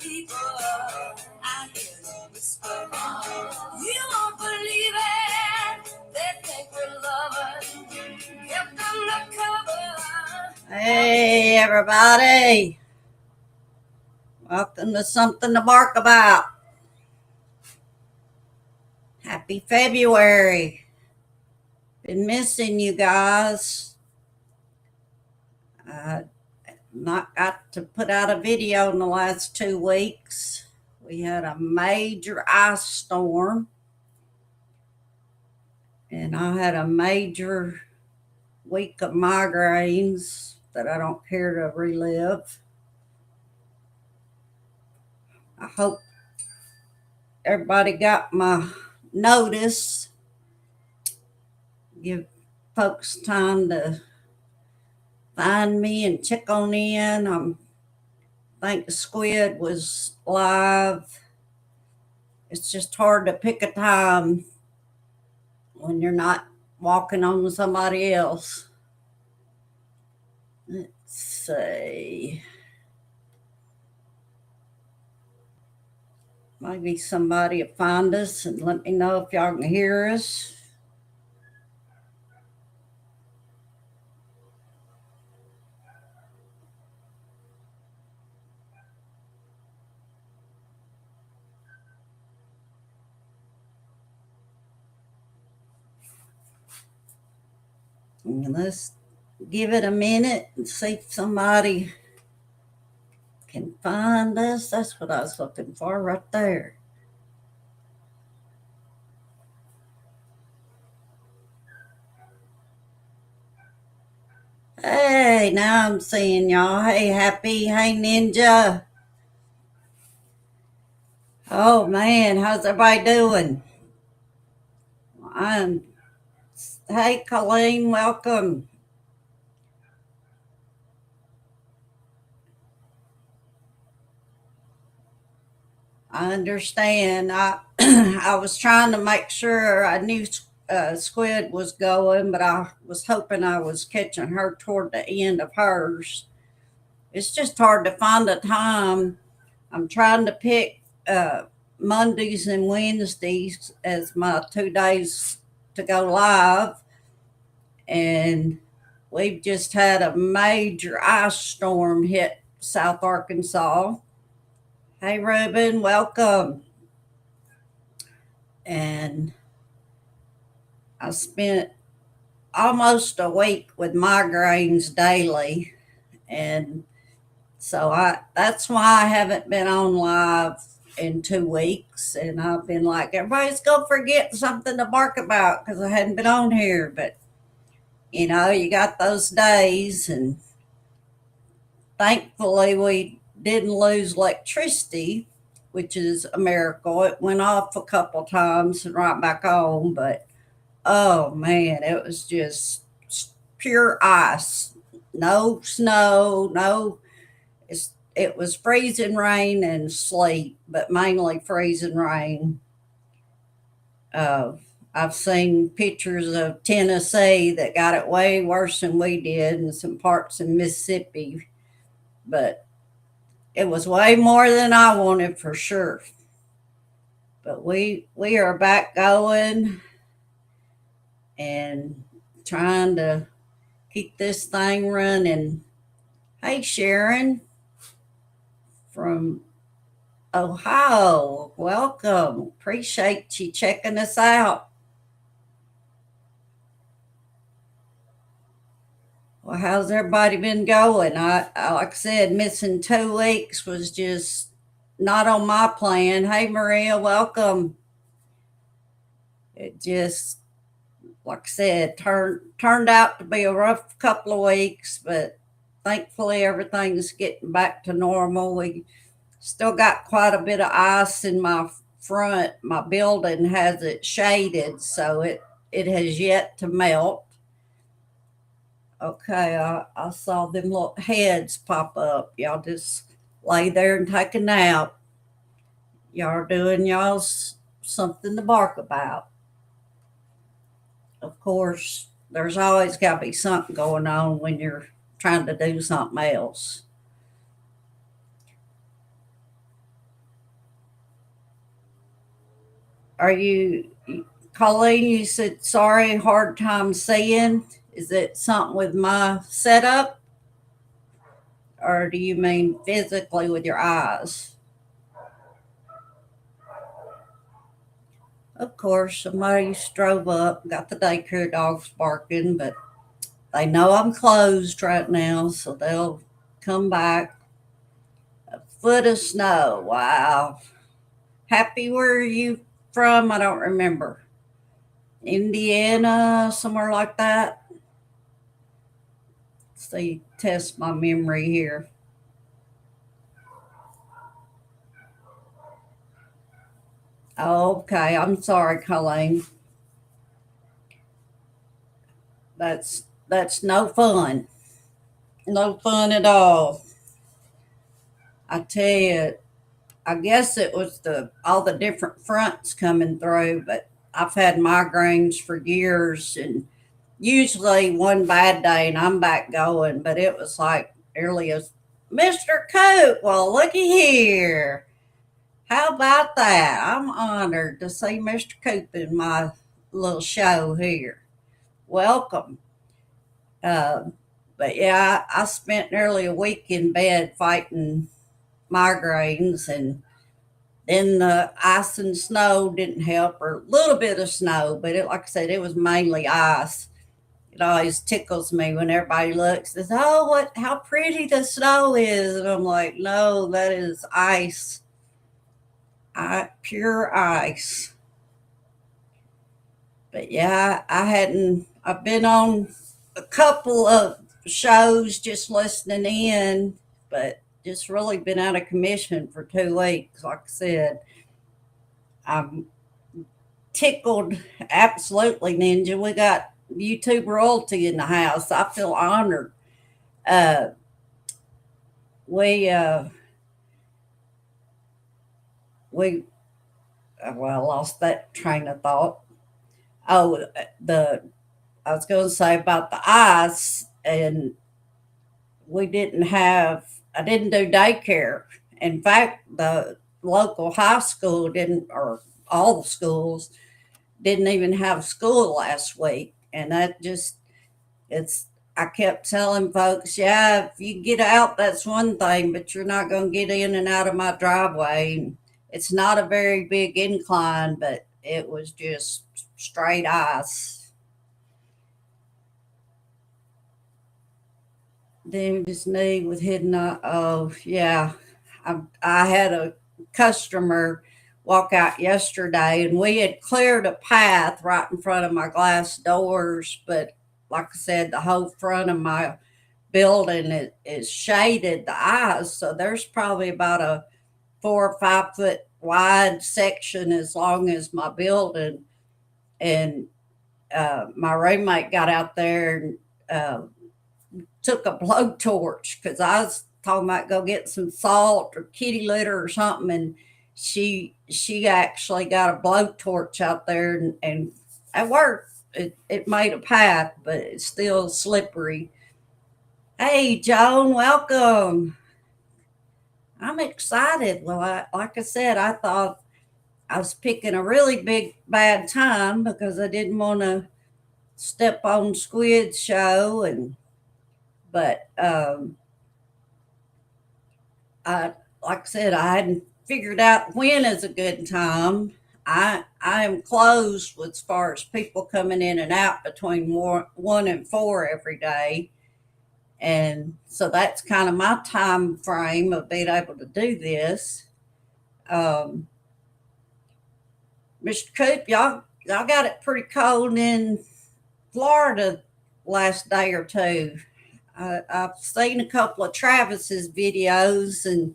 people, I hear them whisper. You won't believe it. They think we're lovers, kept undercover. Hey, everybody. Welcome to Something to Bark About. Happy February. Been missing you guys. Not got to put out a video in the last 2 weeks. We had a major ice storm, and I had a major week of migraines that I don't care to relive. I hope everybody got my notice. Give folks time to find me and check on in. I think the squid was live. It's just hard to pick a time when you're not walking on with somebody else. Let's see. Maybe somebody will find us and let me know if y'all can hear us. And let's give it a minute and see if somebody can find us. That's what I was looking for right there. Hey, now I'm seeing y'all. Hey, Happy. Hey, Ninja. Oh, man. How's everybody doing? Hey, Colleen. Welcome. I understand. I was trying to make sure I knew Squid was going, but I was hoping I was catching her toward the end of hers. It's just hard to find a time. I'm trying to pick Mondays and Wednesdays as my 2 days to go live, and we've just had a major ice storm hit South Arkansas. Hey, Ruben, welcome. And I spent almost a week with migraines daily, and so that's why I haven't been on live in 2 weeks. And I've been like, everybody's gonna forget something to bark about because I hadn't been on here. But you got those days, and thankfully we didn't lose electricity, which is a miracle. It went off a couple times and right back on, but oh man, it was just pure ice. No snow, no. It was freezing rain and sleet, but mainly freezing rain. Uh, I've seen pictures of Tennessee that got it way worse than we did, and some parts in Mississippi, but it was way more than I wanted for sure. But we are back going and trying to keep this thing running. Hey, Sharon from Ohio, welcome. Appreciate you checking us out. Well, how's everybody been going? I like I said, missing 2 weeks was just not on my plan. Hey, Maria, welcome. It just, like I said, turned out to be a rough couple of weeks, but thankfully everything's getting back to normal. We still got quite a bit of ice in my front. My building has it shaded, so it has yet to melt. Okay, I saw them little heads pop up. Y'all just lay there and take a nap. Y'all are doing y'all's something to bark about. Of course, there's always got to be something going on when you're trying to do something else. Are you, Colleen? You said sorry, hard time seeing. Is it something with my setup, or do you mean physically with your eyes? Of course, somebody drove up, got the daycare dogs barking, but they know I'm closed right now, so they'll come back. A foot of snow. Wow. Happy, where are you from? I don't remember. Indiana, somewhere like that. See, test my memory here. Okay, I'm sorry, Colleen. That's no fun. No fun at all. I tell you, I guess it was the all the different fronts coming through, but I've had migraines for years, and usually one bad day and I'm back going, but it was like early as Mr. Coat. Well, looky here. How about that? I'm honored to see Mr. Coop in my little show here. Welcome. Uh, but yeah, I spent nearly a week in bed fighting migraines, and then the ice and snow didn't help, or a little bit of snow, but like I said, it was mainly ice. It always tickles me when everybody looks and says, "Oh, what? How pretty the snow is!" And I'm like, "No, that is ice, pure ice." But yeah, I hadn't. I've been on a couple of shows just listening in, but just really been out of commission for 2 weeks. Like I said, I'm tickled. Absolutely, Ninja. We got YouTube royalty in the house. I feel honored. Uh, we we well, I lost that train of thought. Oh, the I was going to say about the ice, and we didn't have. I didn't do daycare. In fact, the local high school didn't, or all the schools didn't even have school last week, and that just it's. I kept telling folks, yeah, if you get out, that's one thing, but you're not going to get in and out of my driveway. It's not a very big incline, but it was just straight ice. Then his knee with hidden eye. Oh, yeah. I had a customer walk out yesterday, and we had cleared a path right in front of my glass doors. But like I said, the whole front of my building is shaded the eyes. So there's probably about a 4 or 5 foot wide section as long as my building. And my roommate got out there and took a blowtorch because I was talking about go get some salt or kitty litter or something, and she actually got a blowtorch out there, and it worked. It made a path, but it's still slippery. Hey, Joan, welcome. I'm excited. Well, like I said, I thought I was picking a really big bad time because I didn't want to step on Squid's show, and but I like I said, I hadn't figured out when is a good time. I am closed as far as people coming in and out between 1 and 4 every day, and so that's kind of my time frame of being able to do this. Um, Mr. Coop, y'all got it pretty cold in Florida last day or two. I've seen a couple of Travis's videos and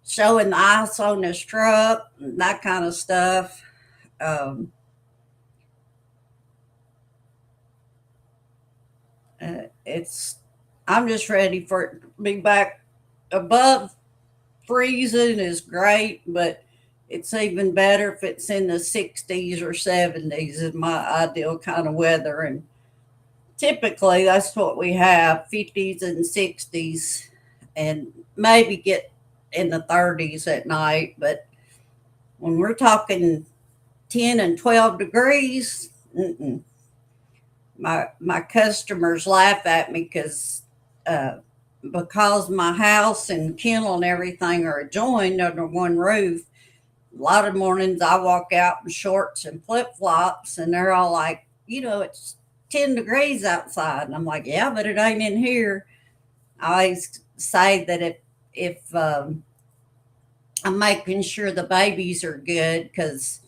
showing the ice on his truck and that kind of stuff. Um, it's I'm just ready for it to be back above freezing is great, but it's even better if it's in the 60s or 70s is my ideal kind of weather. And typically that's what we have, 50s and 60s, and maybe get in the 30s at night. But when we're talking 10 and 12 degrees. Mm-mm. My customers laugh at me uh, because my house and kennel and everything are joined under one roof. A lot of mornings I walk out in shorts and flip flops, and they're all like, it's 10 degrees outside. And I'm like, yeah, but it ain't in here. I always say that if I'm making sure the babies are good, because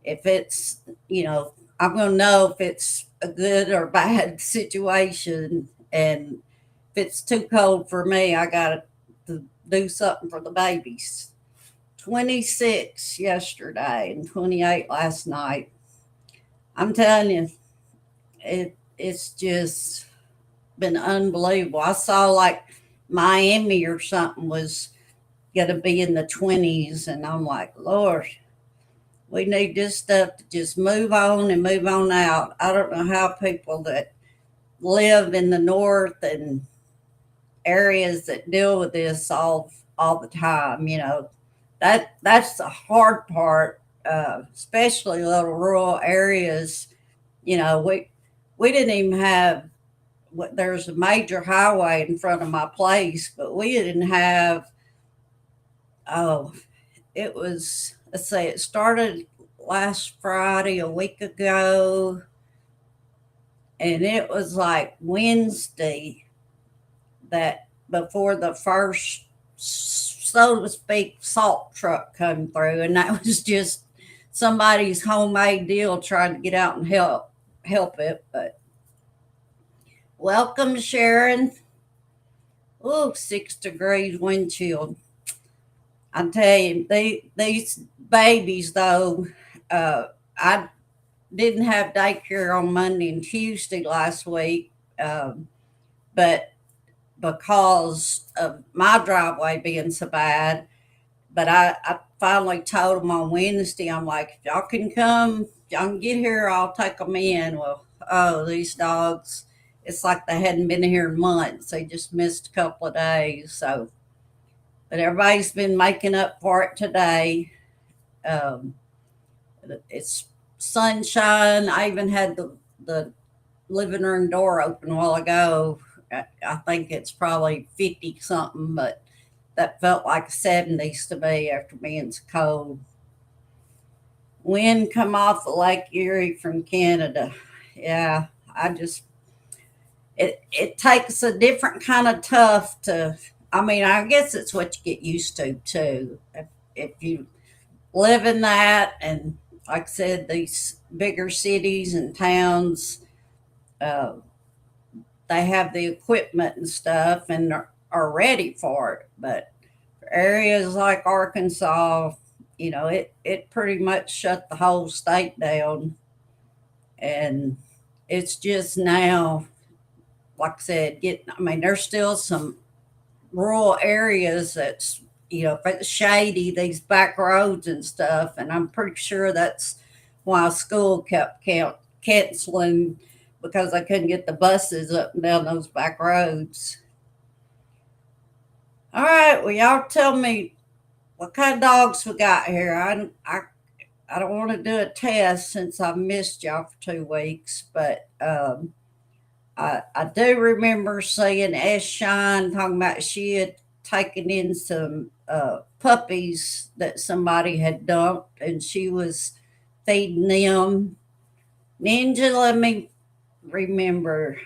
if it's, I'm going to know if it's a good or bad situation. And if it's too cold for me, I got to do something for the babies. 26 yesterday and 28 last night. I'm telling you, it's just been unbelievable. I saw like Miami or something was going to be in the 20s, and I'm like, Lord, we need this stuff to just move on and move on out. I don't know how people that live in the north and areas that deal with this all the time. That's the hard part, especially little rural areas. We didn't even have. There's a major highway in front of my place, but we didn't have. Oh, it was. Let's say it started last Friday a week ago, and it was like Wednesday that before the first, so to speak, salt truck come through, and that was just somebody's homemade deal trying to get out and help it. But welcome, Sharon. Oh, 6 degrees wind chill. I tell you, these babies though, I didn't have daycare on Monday and Tuesday last week, but because of my driveway being so bad. But I finally told them on Wednesday, I'm like, if y'all can come, if y'all can get here, I'll take them in. Well, oh, these dogs, it's like they hadn't been here in months. They just missed a couple of days. So, but everybody's been making up for it today. Um, it's sunshine. I even had the living room door open a while ago. I think it's probably 50 something, but that felt like 70s to me after being so cold. Wind come off the Lake Erie from Canada. Yeah, I just it takes a different kind of tough to. I mean, I guess it's what you get used to too. If you live in that, and like I said, these bigger cities and towns, uh, they have the equipment and stuff and are ready for it. But for areas like Arkansas, it pretty much shut the whole state down. And it's just now, like I said, I mean, there's still some rural areas that's, if it's shady, these back roads and stuff. And I'm pretty sure that's why school kept canceling, because I couldn't get the buses up and down those back roads. All right, well, y'all tell me what kind of dogs we got here. I don't want to do a test since I missed y'all for 2 weeks, but I do remember seeing S. Shine talking about she had taken in some puppies that somebody had dumped, and she was feeding them. Ninja, let me remember.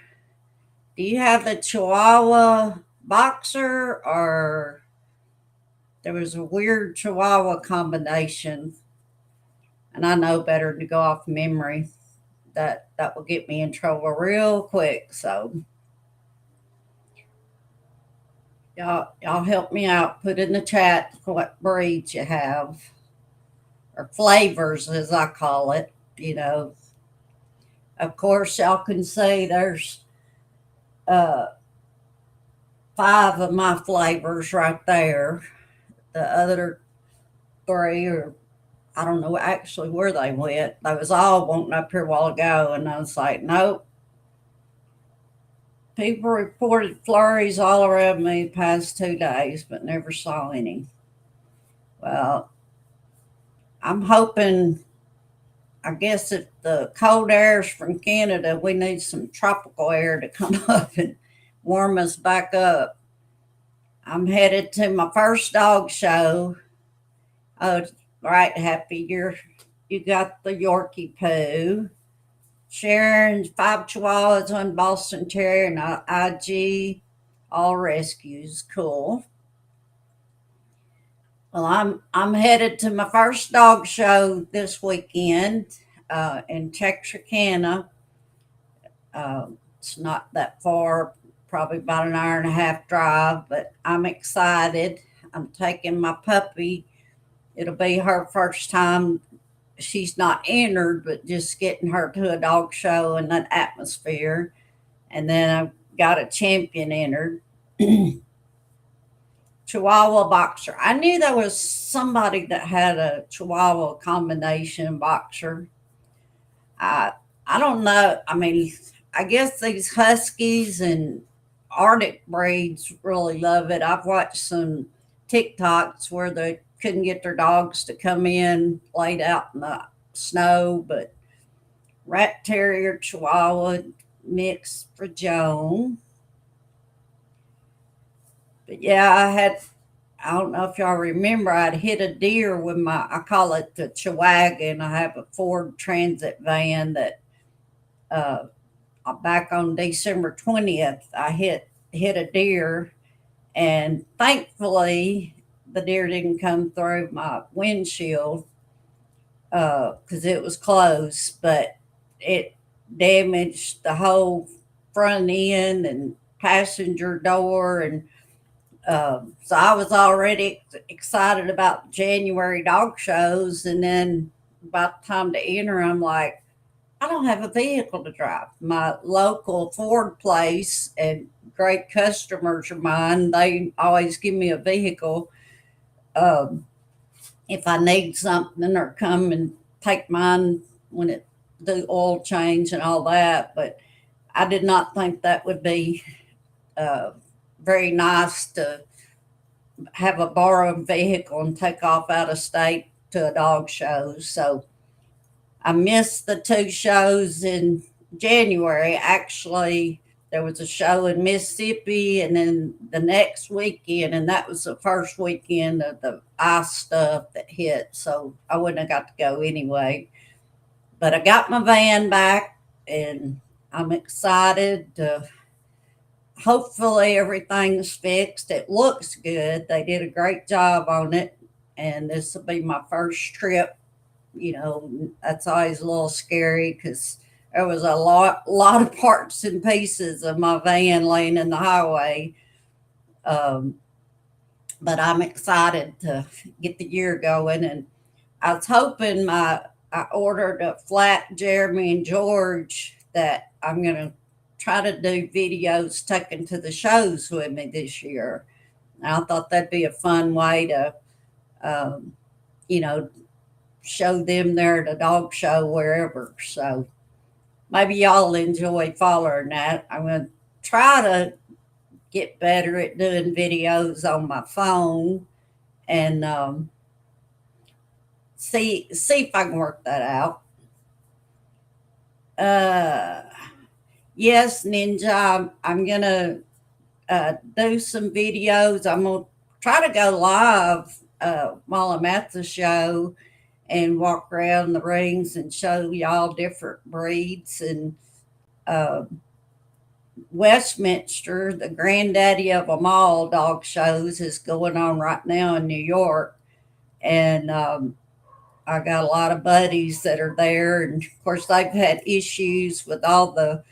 Do you have the Chihuahua boxer, or there was a weird Chihuahua combination? And I know better to go off memory. That will get me in trouble real quick. So y'all help me out. Put in the chat what breeds you have, or flavors as I call it. Of course, y'all can say there's uh, 5 of my flavors right there. The other 3 are, I don't know actually where they went. They was all wanting up here a while ago, and I was like, nope. People reported flurries all around me the past 2 days, but never saw any. Well, I'm hoping I guess if the cold air's from Canada, we need some tropical air to come up and warm us back up. I'm headed to my first dog show. Oh, right, Happy. You got the Yorkie poo. Sharon, 5 Chihuahuas, one Boston Terrier, and a IG, all rescues. Cool. Well, I'm headed to my first dog show this weekend in Texarkana. It's not that far, probably about an hour and a half drive, but I'm excited. I'm taking my puppy. It'll be her first time. She's not entered, but just getting her to a dog show and that atmosphere. And then I've got a champion entered. Chihuahua boxer. I knew there was somebody that had a Chihuahua combination boxer. I I don't know. I mean, I guess these Huskies and Arctic breeds really love it. I've watched some TikToks where they couldn't get their dogs to come in laid out in the snow, but Rat Terrier Chihuahua mix for Joan. But yeah, I don't know if y'all remember, I'd hit a deer with I call it the Chihuahua. I have a Ford Transit van that uh, back on December 20th, I hit a deer, and thankfully the deer didn't come through my windshield because it was close, but it damaged the whole front end and passenger door, and so I was already excited about January dog shows, and then about the time to enter, I'm like, I don't have a vehicle to drive. My local Ford place and great customers of mine, they always give me a vehicle um, if I need something or come and take mine when it do oil change and all that. But I did not think that would be uh, very nice to have a borrowed vehicle and take off out of state to a dog show. So I missed the two shows in January. Actually, there was a show in Mississippi, and then the next weekend, and that was the first weekend of the ice stuff that hit. So I wouldn't have got to go anyway. But I got my van back, and I'm excited. Hopefully, everything's fixed. It looks good. They did a great job on it, and this will be my first trip. That's always a little scary because there was a lot of parts and pieces of my van laying in the highway. Um, but I'm excited to get the year going, and I was hoping I ordered a flat Jeremy and George that I'm gonna try to do videos taken to the shows with me this year. And I thought that'd be a fun way to, um, you know, show them there at a dog show wherever. So maybe y'all enjoy following that. I'm going to try to get better at doing videos on my phone and see if I can work that out. Uh, yes, Ninja, I'm gonna do some videos. I'm gonna try to go live while I'm at the show and walk around the rings and show y'all different breeds. And uh, Westminster, the granddaddy of them all dog shows, is going on right now in New York. And I got a lot of buddies that are there. And of course, they've had issues with all the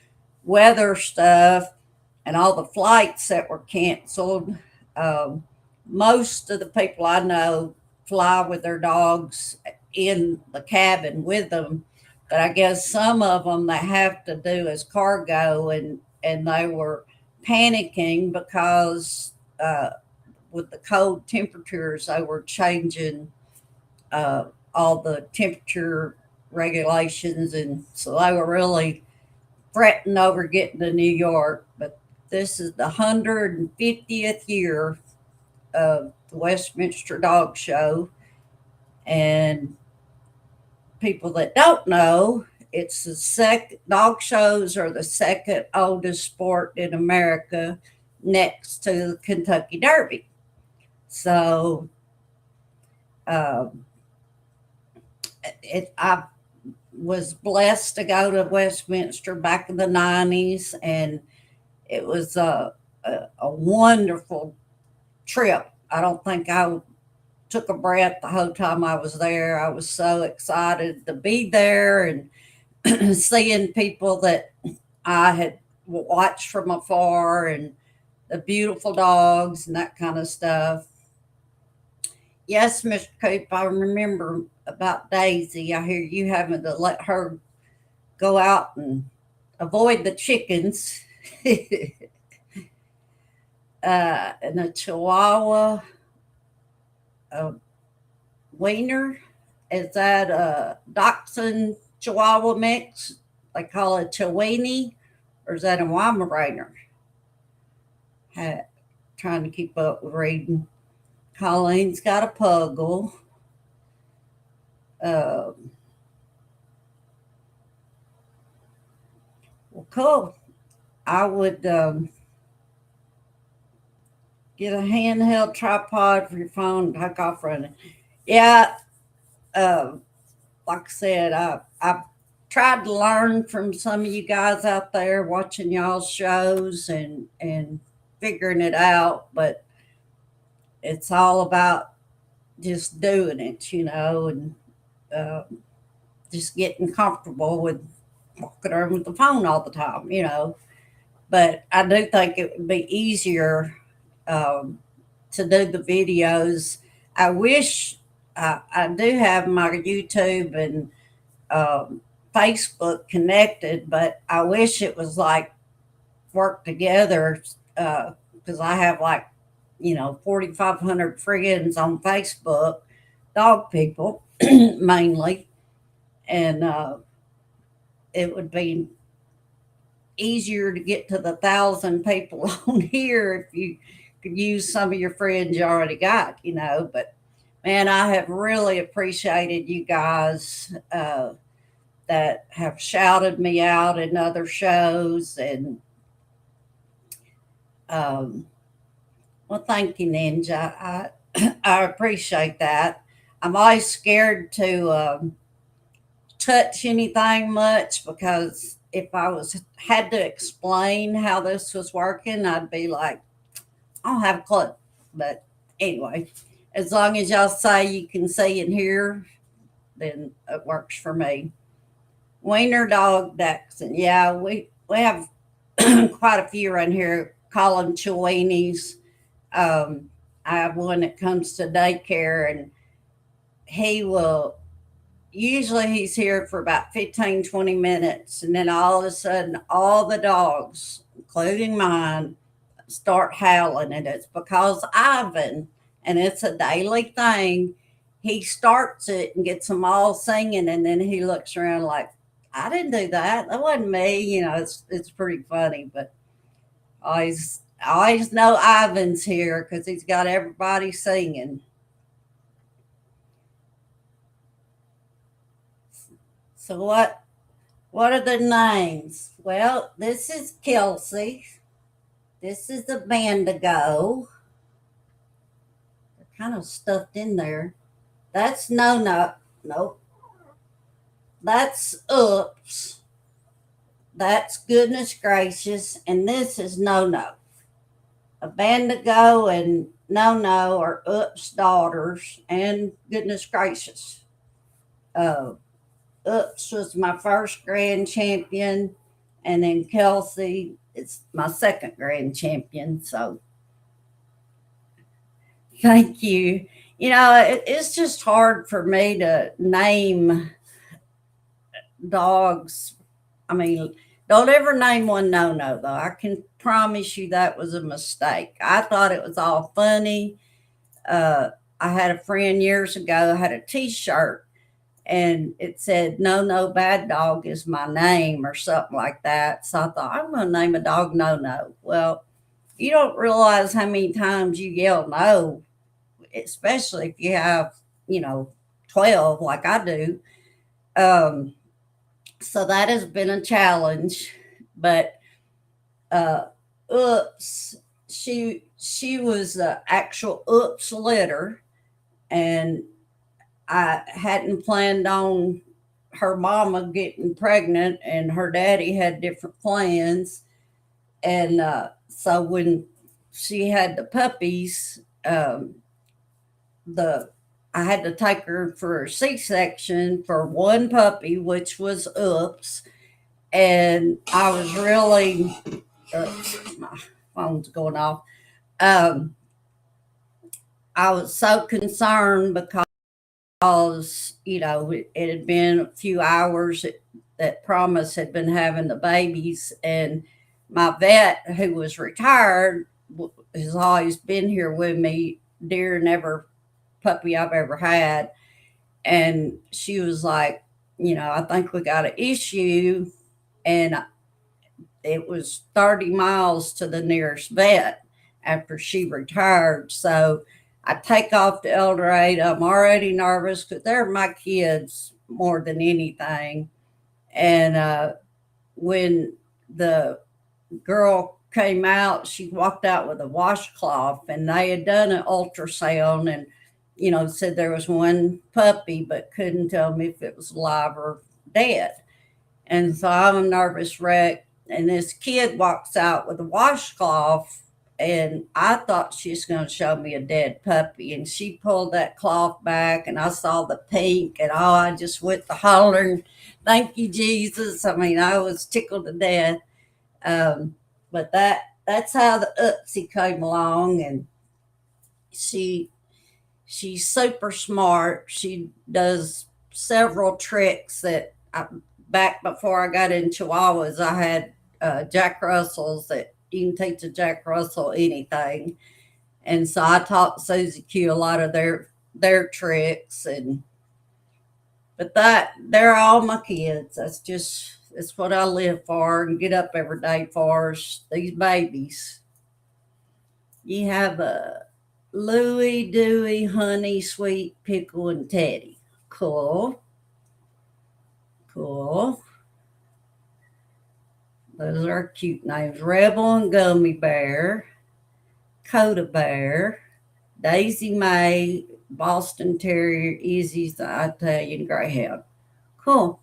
weather stuff and all the flights that were canceled. Um, Most of the people I know fly with their dogs in the cabin with them, but I guess some of them they have to do as cargo, and they were panicking because with the cold temperatures, they were changing uh, all the temperature regulations, and so they were really fretting over getting to New York. But this is the 150th year of the Westminster Dog Show, and people that don't know, it's the second dog shows are the second oldest sport in America next to the Kentucky Derby. So um, I was blessed to go to Westminster back in the 90s, and it was a wonderful trip. I don't think I took a breath the whole time I was there. I was so excited to be there and seeing people that I had watched from afar and the beautiful dogs and that kind of stuff. Yes, Mr. Coop, I remember about Daisy. I hear you having to let her go out and avoid the chickens. And a Chihuahua, a Wiener, is that a Dachshund Chihuahua mix? They call it Chiweenie, or is that a Weimaraner? Ha- Trying to keep up with reading. Colleen's got a Puggle. Uh, well, cool. I would get a handheld tripod for your phone and take off running. Yeah, uh, like I said, I've tried to learn from some of you guys out there watching y'all's shows and figuring it out, but it's all about just doing it, and uh, just getting comfortable with walking around with the phone all the time. But I do think it would be easier um, to do the videos. I wish I do have my YouTube and um, Facebook connected, but I wish it was like work together because I have like 4,500 friends on Facebook, dog people mainly, and it would be easier to get to the 1,000 people on here if you could use some of your friends you already got. But man, I have really appreciated you guys that have shouted me out in other shows. And um, well, thank you, Ninja. I appreciate that. I'm always scared to touch anything much because if I was had to explain how this was working, I'd be like, I don't have a clue. But anyway, as long as y'all say you can see and hear, then it works for me. Wiener dog Dachshund. Yeah, we have quite a few around here. Call them Chiweenies. I have one that comes to daycare, and he will usually he's here for about 15, 20 minutes, and then all of a sudden all the dogs, including mine, start howling, and it's because Ivan, and it's a daily thing. He starts it and gets them all singing, and then he looks around like, I didn't do that. That wasn't me. It's pretty funny, but I always know Ivan's here because he's got everybody singing. So what are the names? Well, this is Kelsey. This is the Bandigo. They're kind of stuffed in there. That's no no. Nope. That's oops. That's goodness gracious. And this is no no. A Bandigo and no no are oops daughters and goodness gracious. Uh, oops was my first grand champion, and then Kelsey is my second grand champion. So thank you. It's just hard for me to name dogs. I mean, don't ever name one no no, though. I can promise you that was a mistake. I thought it was all funny. Uh, I had a friend years ago had a t shirt and it said, No, no, bad dog is my name or something like that. So I thought, I'm going to name a dog No, no. Well, you don't realize how many times you yell no, especially if you have, you know, 12 like I do. Um, so that has been a challenge, but uh, oops, she was the actual oops litter, and I hadn't planned on her mama getting pregnant, and her daddy had different plans. And so when she had the puppies, the I had to take her for a C-section for one puppy, which was oops, and I was really my phone's going off. Um, I was so concerned because it had been a few hours that Promise had been having the babies, and my vet, who was retired, has always been here with me during every puppy I've ever had. And she was like, I think we got an issue. And it was 30 miles to the nearest vet after she retired. So I take off to El Dorado. I'm already nervous because they're my kids more than anything. And when the girl came out, she walked out with a washcloth, and they had done an ultrasound and, said there was one puppy, but couldn't tell me if it was alive or dead. And so I'm a nervous wreck. And this kid walks out with a washcloth, and I thought she was going to show me a dead puppy. And she pulled that cloth back, and I saw the pink, and oh, I just went to hollering, "Thank you, Jesus!" I mean, I was tickled to death. Um, but that's how the Upsy came along, and she she's super smart. She does several tricks that back before I got in Chihuahuas, I had Jack Russells that you can teach a Jack Russell anything. And so I taught Susie Q a lot of their tricks, and but they're all my kids. That's what I live for and get up every day for is these babies. You have a Louie, Dewey, Honey, Sweet, Pickle, and Teddy. Cool, cool. Those are cute names. Rebel and Gummy Bear, Coda Bear, Daisy May, Boston Terrier, Izzy's the Italian Greyhound. Cool.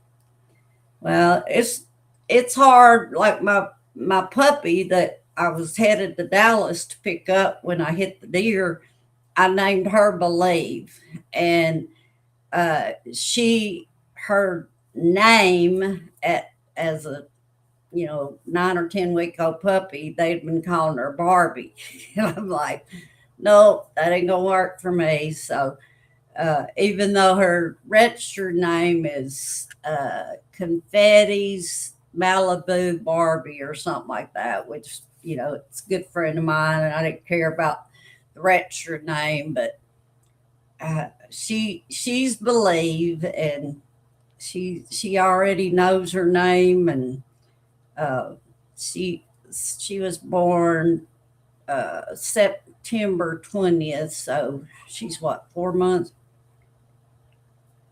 Well, it's hard. Like my puppy that I was headed to Dallas to pick up when I hit the deer, I named her Believe, and she her name as a 9 or 10 week old puppy, they'd been calling her Barbie. And I'm like, nope, that ain't gonna work for me. So even though her registered name is Confetti's Malibu Barbie or something like that, which it's a good friend of mine, and I didn't care about the registered name, but she's Believe, and she already knows her name, and uh, she she was born September 20th, so she's what, 4 months?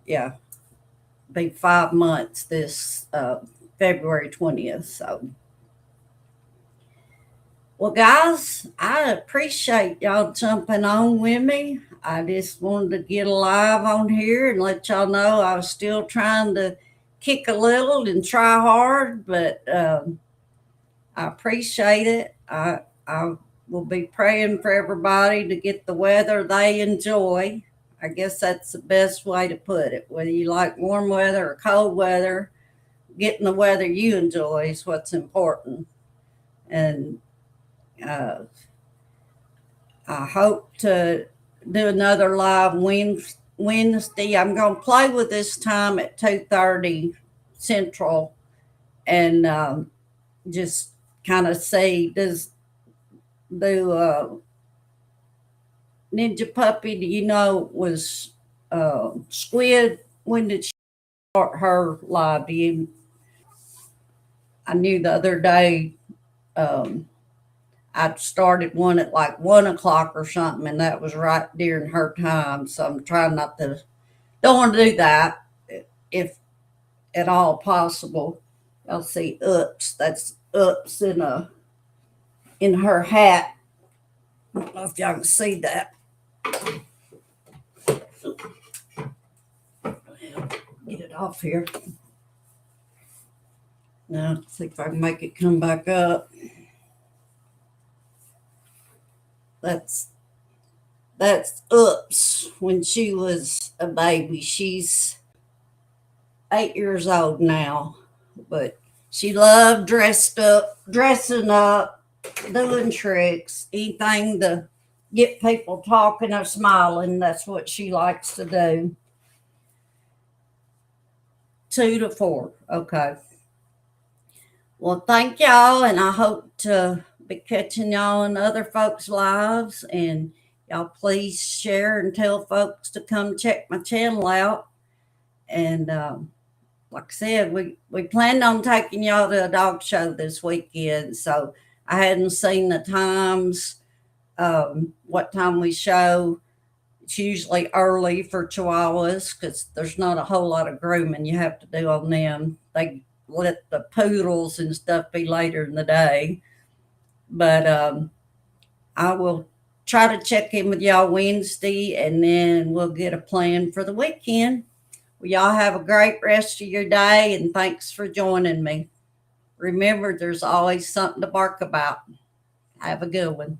Yeah, be 5 months this February 20th. So, well, guys, I appreciate y'all jumping on with me. I just wanted to get alive on here and let y'all know I was still trying to kick a little and try hard, but I appreciate it. I will be praying for everybody to get the weather they enjoy. I guess that's the best way to put it. Whether you like warm weather or cold weather, getting the weather you enjoy is what's important. And uh, I hope to do another live Wednesday. I'm going to play with this time at 2:30 Central, and just kind of see do Ninja Puppy, do you know, was Squid? When did she start her live? I knew the other day um, I started one at like 1 o'clock or something, and that was right during her time. So I'm trying not to, don't want to do that. If at all possible. Y'all see Ups. That's Ups in her hat. I don't know if y'all can see that. Get it off here. Now, see if I can make it come back up. That's Ups when she was a baby. She's 8 years old now, but she loved dressing up, doing tricks, anything to get people talking or smiling. That's what she likes to do. 2 to 4. Okay. Well, thank y'all, and I hope to be catching y'all in other folks' lives. And y'all please share and tell folks to come check my channel out. And like I said, we planned on taking y'all to a dog show this weekend. So I hadn't seen the times, what time we show. It's usually early for Chihuahuas because there's not a whole lot of grooming you have to do on them. They let the poodles and stuff be later in the day. But I will try to check in with y'all Wednesday, and then we'll get a plan for the weekend. Well, y'all have a great rest of your day, and thanks for joining me. Remember, there's always something to bark about. Have a good one.